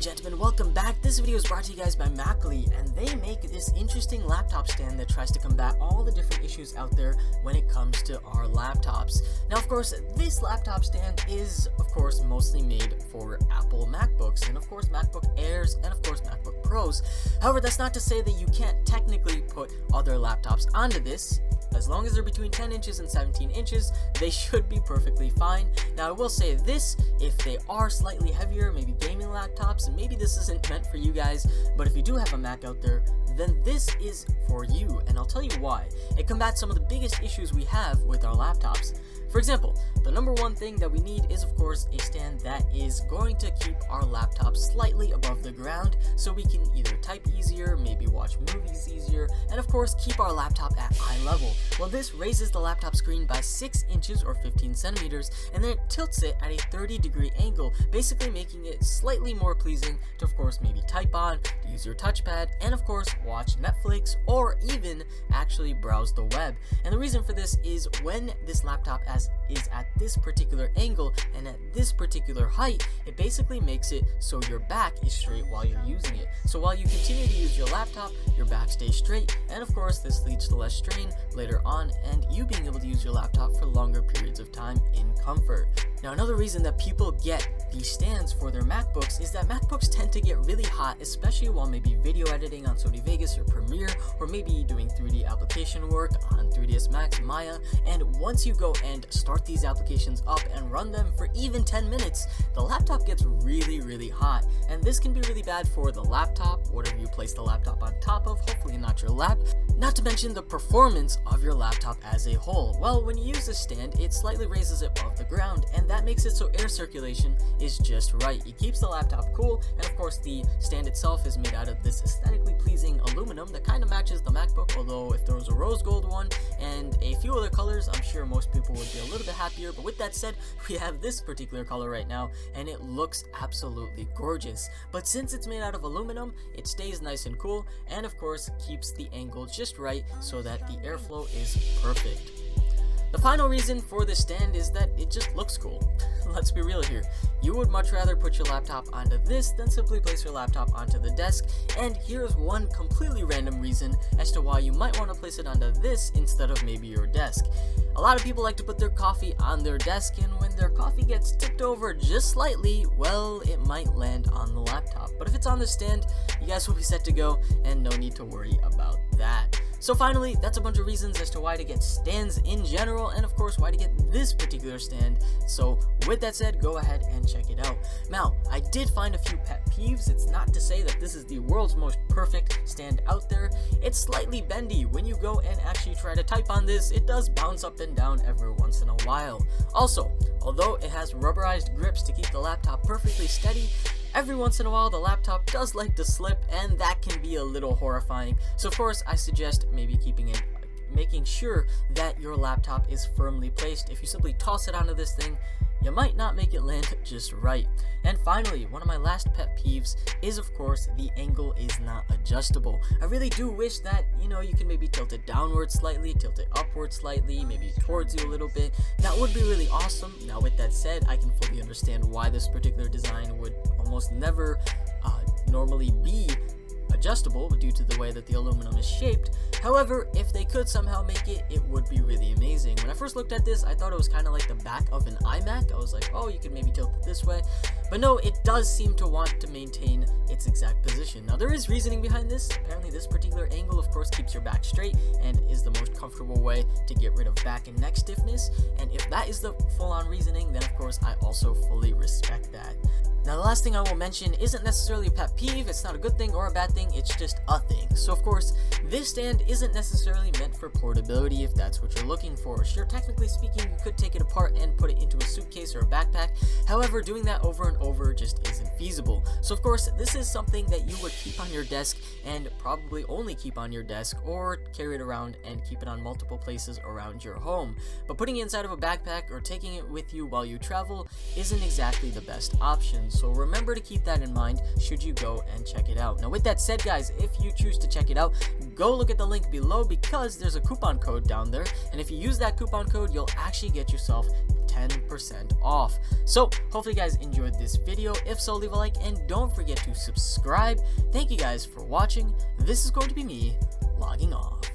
and gentlemen, welcome back. This video is brought to you guys by Macly, and they make this interesting laptop stand that tries to combat all the different issues out there when it comes to our laptops. Now, of course, this laptop stand is, of course, mostly made for Apple MacBooks, and of course, MacBook Airs, and of course, MacBook Pros. However, that's not to say that you can't technically put other laptops onto this. As long as they're between 10 inches and 17 inches, they should be perfectly fine. Now, I will say this, if they are slightly heavier, maybe gaming laptops, and maybe this isn't meant for you guys, but if you do have a Mac out there, then this is for you, and I'll tell you why. It combats some of the biggest issues we have with our laptops. For example, the number one thing that we need is, of course, a stand that is going to keep our laptop slightly above the ground so we can either type easier, maybe watch movies easier, and of course, keep our laptop at eye level. Well, this raises the laptop screen by 6 inches or 15 centimeters, and then it tilts it at a 30-degree angle, basically making it slightly more pleasing to, of course, maybe type on, to use your touchpad, and of course, watch Netflix, or even actually browse the web. And the reason for this is when this laptop is at this particular angle and at this particular height, it basically makes it so your back is straight while you're using it. So while you continue to use your laptop, your back stays straight, and of course this leads to less strain later on and you being able to use your laptop for longer periods of time in comfort. Now, another reason that people get these stands for their MacBooks is that MacBooks tend to get really hot, especially while maybe video editing on Sony Vegas or Premiere, or maybe doing 3D application work on 3ds Max, Maya, and once you go and start these applications up and run them for even 10 minutes, the laptop gets really hot, and this can be really bad for the laptop, whatever you place the laptop on top of, hopefully not your lap, not to mention the performance of your laptop as a whole. Well, when you use this stand, it slightly raises it above the ground, and that makes it so air circulation is just right. It keeps the laptop cool, and of course the stand itself is made out of this aesthetically pleasing aluminum that kind of matches the MacBook, although if there was a rose gold one and a few other colors, I'm sure most people would be a little bit happier. But with that said, we have this particular color right now, and it looks absolutely gorgeous. But since it's made out of aluminum, it stays nice and cool, and of course keeps the angle just right so that the airflow is perfect. The final reason for this stand is that it just looks cool. Let's be real here. You would much rather put your laptop onto this than simply place your laptop onto the desk, and here's one completely random reason as to why you might want to place it onto this instead of maybe your desk. A lot of people like to put their coffee on their desk, and when their coffee gets tipped over just slightly, well, it might land on the laptop. But if it's on the stand, you guys will be set to go, and no need to worry about that. So finally, that's a bunch of reasons as to why to get stands in general, and of course why to get this particular stand. So with that said, go ahead and check it out. Now, I did find a few pet peeves. It's not to say that this is the world's most perfect stand out there. It's slightly bendy. When you go and actually try to type on this, it does bounce up and down every once in a while. Also, although it has rubberized grips to keep the laptop perfectly steady, every once in a while the laptop does like to slip, and that can be a little horrifying. So of course I suggest maybe making sure that your laptop is firmly placed. If you simply toss it onto this thing, you might not make it land just right. And finally, one of my last pet peeves is, of course, the angle is not adjustable. I really do wish that, you can maybe tilt it downward slightly, tilt it upward slightly, maybe towards you a little bit. That would be really awesome. Now, with that said, I can fully understand why this particular design would almost never normally be adjustable due to the way that the aluminum is shaped. However, if they could somehow make it, it would be really amazing. When I first looked at this, I thought it was kind of like the back of an iMac. I was like, oh, you could maybe tilt it this way. But no, it does seem to want to maintain its exact position. Now, there is reasoning behind this. Apparently, this particular angle, of course, keeps your back straight and is the most comfortable way to get rid of back and neck stiffness. And if that is the full-on reasoning, then of course, I also fully respect that. Now, the last thing I will mention isn't necessarily a pet peeve. It's not a good thing or a bad thing, it's just a thing. So of course, this stand isn't necessarily meant for portability if that's what you're looking for. Sure, technically speaking, you could take it apart and put it into a suitcase or a backpack. However, doing that over and over just isn't feasible. So of course, this is something that you would keep on your desk, and probably only keep on your desk, or carry it around and keep it on multiple places around your home. But putting it inside of a backpack or taking it with you while you travel isn't exactly the best option. So remember to keep that in mind should you go and check it out. Now, with that said, guys, if you choose to check it out, go look at the link below because there's a coupon code down there, and if you use that coupon code, you'll actually get yourself 10% off. So hopefully you guys enjoyed this video. If so, leave a like and don't forget to subscribe. Thank you guys for watching. This is going to be me logging off.